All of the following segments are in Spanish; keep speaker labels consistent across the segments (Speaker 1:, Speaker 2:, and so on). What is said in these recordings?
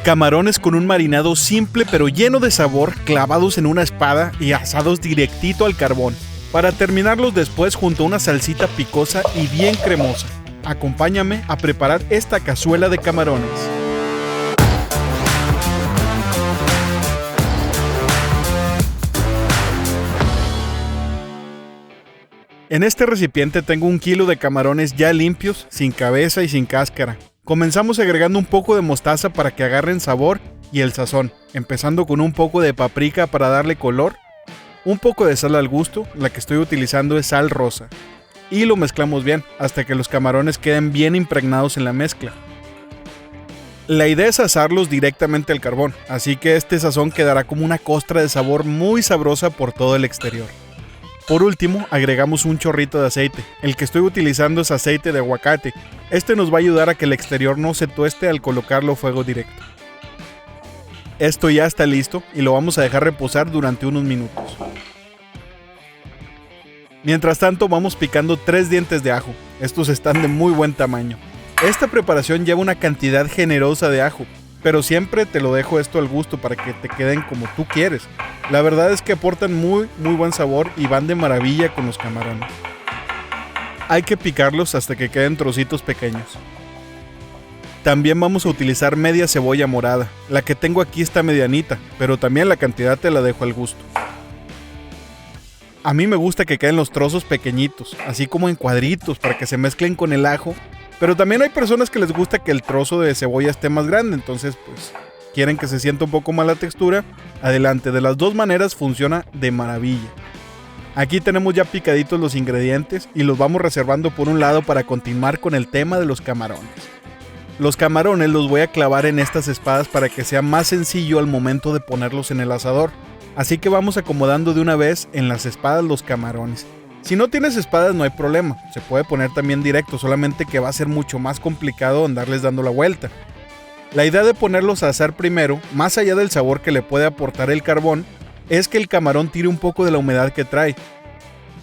Speaker 1: Camarones con un marinado simple pero lleno de sabor, clavados en una espada y asados directito al carbón, para terminarlos después junto a una salsita picosa y bien cremosa. Acompáñame a preparar esta cazuela de camarones. En este recipiente tengo 1 kilo de camarones ya limpios, sin cabeza y sin cáscara. Comenzamos agregando un poco de mostaza para que agarren sabor y el sazón, empezando con un poco de paprika para darle color, un poco de sal al gusto, la que estoy utilizando es sal rosa, y lo mezclamos bien hasta que los camarones queden bien impregnados en la mezcla. La idea es asarlos directamente al carbón, así que este sazón quedará como una costra de sabor muy sabrosa por todo el exterior. Por último, agregamos un chorrito de aceite. El que estoy utilizando es aceite de aguacate. Este nos va a ayudar a que el exterior no se tueste al colocarlo a fuego directo. Esto ya está listo y lo vamos a dejar reposar durante unos minutos. Mientras tanto, vamos picando 3 dientes de ajo. Estos están de muy buen tamaño. Esta preparación lleva una cantidad generosa de ajo, pero siempre te lo dejo esto al gusto para que te queden como tú quieres. La verdad es que aportan muy buen sabor y van de maravilla con los camarones. Hay que picarlos hasta que queden trocitos pequeños. También vamos a utilizar media cebolla morada. La que tengo aquí está medianita, pero también la cantidad te la dejo al gusto. A mí me gusta que queden los trozos pequeñitos, así como en cuadritos para que se mezclen con el ajo. Pero también hay personas que les gusta que el trozo de cebolla esté más grande, entonces pues quieren que se sienta un poco más la textura. Adelante, de las dos maneras funciona de maravilla. Aquí tenemos ya picaditos los ingredientes y los vamos reservando por un lado para continuar con el tema de los camarones. Los camarones los voy a clavar en estas espadas para que sea más sencillo al momento de ponerlos en el asador. Así que vamos acomodando de una vez en las espadas los camarones. Si no tienes espadas no hay problema, se puede poner también directo, solamente que va a ser mucho más complicado andarles dando la vuelta. La idea de ponerlos a asar primero, más allá del sabor que le puede aportar el carbón, es que el camarón tire un poco de la humedad que trae,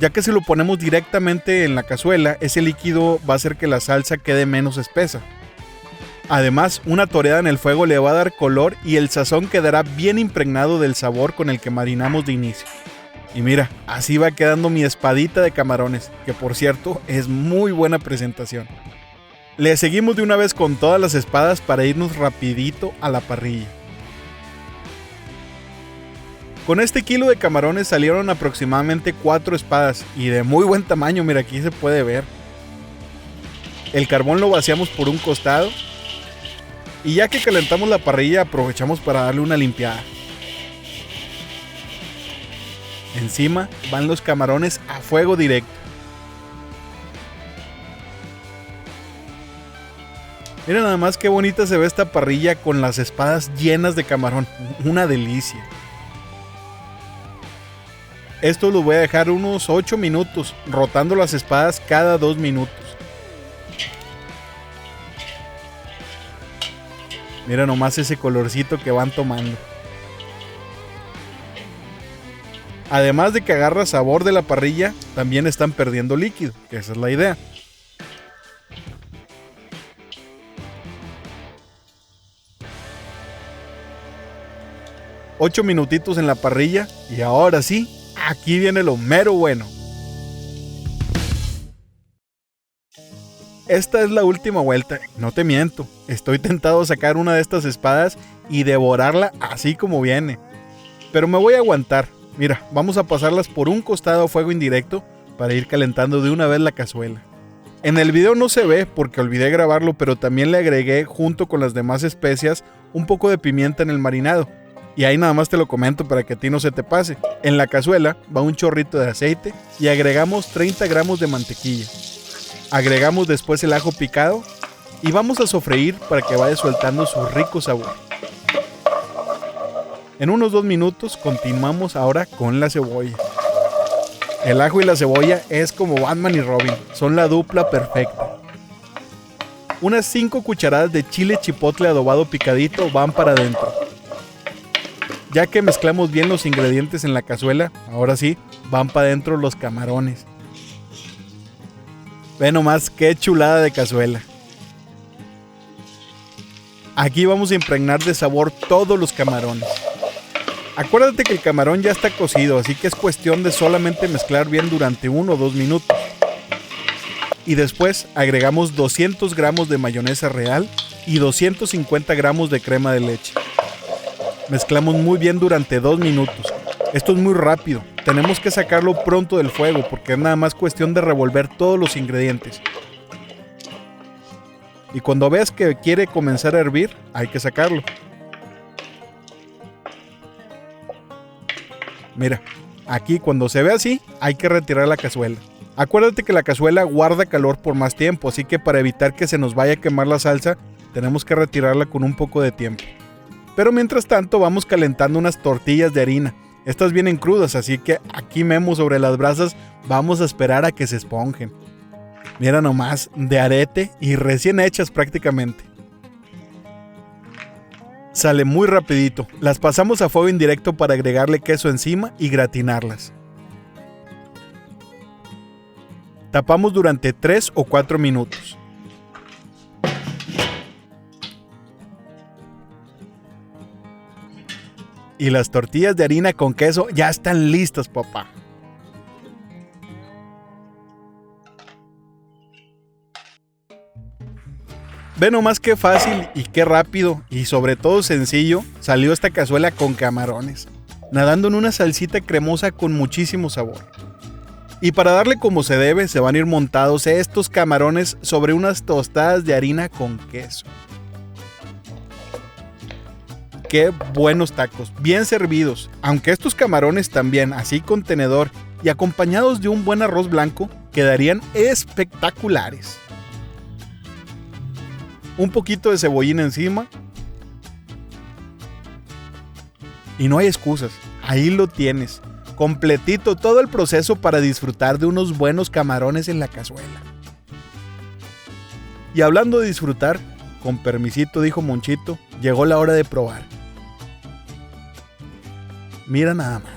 Speaker 1: ya que si lo ponemos directamente en la cazuela, ese líquido va a hacer que la salsa quede menos espesa. Además, una toreada en el fuego le va a dar color y el sazón quedará bien impregnado del sabor con el que marinamos de inicio. Y mira, así va quedando mi espadita de camarones, que por cierto es muy buena presentación. Le seguimos de una vez con todas las espadas para irnos rapidito a la parrilla. Con este kilo de camarones salieron aproximadamente 4 espadas y de muy buen tamaño, mira aquí se puede ver. El carbón lo vaciamos por un costado y ya que calentamos la parrilla aprovechamos para darle una limpiada. Encima van los camarones a fuego directo. Mira nada más qué bonita se ve esta parrilla con las espadas llenas de camarón. Una delicia. Esto lo voy a dejar unos 8 minutos, rotando las espadas cada 2 minutos. Mira nomás ese colorcito que van tomando. Además de que agarra sabor de la parrilla, también están perdiendo líquido, que esa es la idea. Ocho minutitos en la parrilla y ahora sí, aquí viene lo mero bueno. Esta es la última vuelta, no te miento, estoy tentado a sacar una de estas espadas y devorarla así como viene. Pero me voy a aguantar. Mira, vamos a pasarlas por un costado a fuego indirecto para ir calentando de una vez la cazuela. En el video no se ve porque olvidé grabarlo, pero también le agregué junto con las demás especias un poco de pimienta en el marinado. Y ahí nada más te lo comento para que a ti no se te pase. En la cazuela va un chorrito de aceite y agregamos 30 gramos de mantequilla. Agregamos después el ajo picado y vamos a sofreír para que vaya soltando su rico sabor. En unos 2 minutos continuamos ahora con la cebolla. El ajo y la cebolla es como Batman y Robin, son la dupla perfecta. Unas 5 cucharadas de chile chipotle adobado picadito van para adentro. Ya que mezclamos bien los ingredientes en la cazuela, ahora sí, van para adentro los camarones. Ve nomás qué chulada de cazuela. Aquí vamos a impregnar de sabor todos los camarones. Acuérdate que el camarón ya está cocido, así que es cuestión de solamente mezclar bien durante 1 o 2 minutos. Y después agregamos 200 gramos de mayonesa real y 250 gramos de crema de leche. Mezclamos muy bien durante 2 minutos. Esto es muy rápido, tenemos que sacarlo pronto del fuego porque es nada más cuestión de revolver todos los ingredientes. Y cuando veas que quiere comenzar a hervir, hay que sacarlo. Mira, aquí cuando se ve así, hay que retirar la cazuela. Acuérdate que la cazuela guarda calor por más tiempo, así que para evitar que se nos vaya a quemar la salsa, tenemos que retirarla con un poco de tiempo. Pero mientras tanto vamos calentando unas tortillas de harina. Estas vienen crudas, así que aquí Memo sobre las brasas vamos a esperar a que se esponjen. Mira nomás, de arete y recién hechas prácticamente. Sale muy rapidito, las pasamos a fuego indirecto para agregarle queso encima y gratinarlas. Tapamos durante 3 o 4 minutos. Y las tortillas de harina con queso ya están listas, papá. Ve nomás qué fácil y qué rápido y sobre todo sencillo salió esta cazuela con camarones, nadando en una salsita cremosa con muchísimo sabor. Y para darle como se debe, se van a ir montados estos camarones sobre unas tostadas de harina con queso. ¡Qué buenos tacos! Bien servidos, aunque estos camarones también, así con tenedor y acompañados de un buen arroz blanco, quedarían espectaculares. Un poquito de cebollín encima. Y no hay excusas, ahí lo tienes. Completito todo el proceso para disfrutar de unos buenos camarones en la cazuela. Y hablando de disfrutar, con permisito dijo Monchito, llegó la hora de probar. Mira nada más.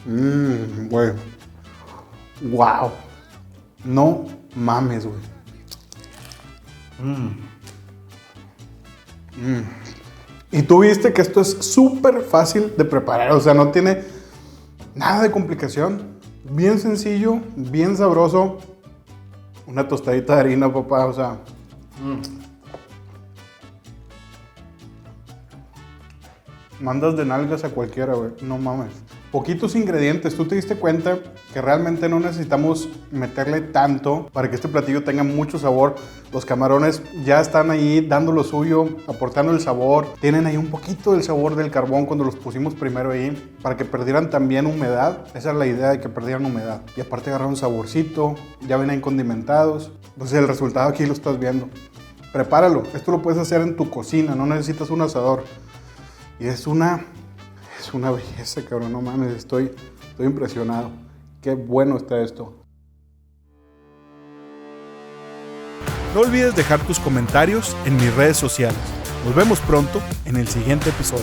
Speaker 1: Güey. Wow. No mames, güey. Y tú viste que esto es súper fácil de preparar, o sea, no tiene nada de complicación. Bien sencillo, bien sabroso. Una tostadita de harina, papá, o sea. Mandas de nalgas a cualquiera, güey. No mames. Poquitos ingredientes. ¿Tú te diste cuenta que realmente no necesitamos meterle tanto para que este platillo tenga mucho sabor? Los camarones ya están ahí dando lo suyo, aportando el sabor. Tienen ahí un poquito del sabor del carbón cuando los pusimos primero ahí, para que perdieran también humedad. Esa es la idea, de que perdieran humedad. Y aparte agarrar un saborcito. Ya vienen condimentados. Entonces el resultado aquí lo estás viendo. Prepáralo. Esto lo puedes hacer en tu cocina. No necesitas un asador. Y es una belleza, cabrón, no mames, estoy impresionado. Qué bueno está esto. No olvides dejar tus comentarios en mis redes sociales. Nos vemos pronto en el siguiente episodio.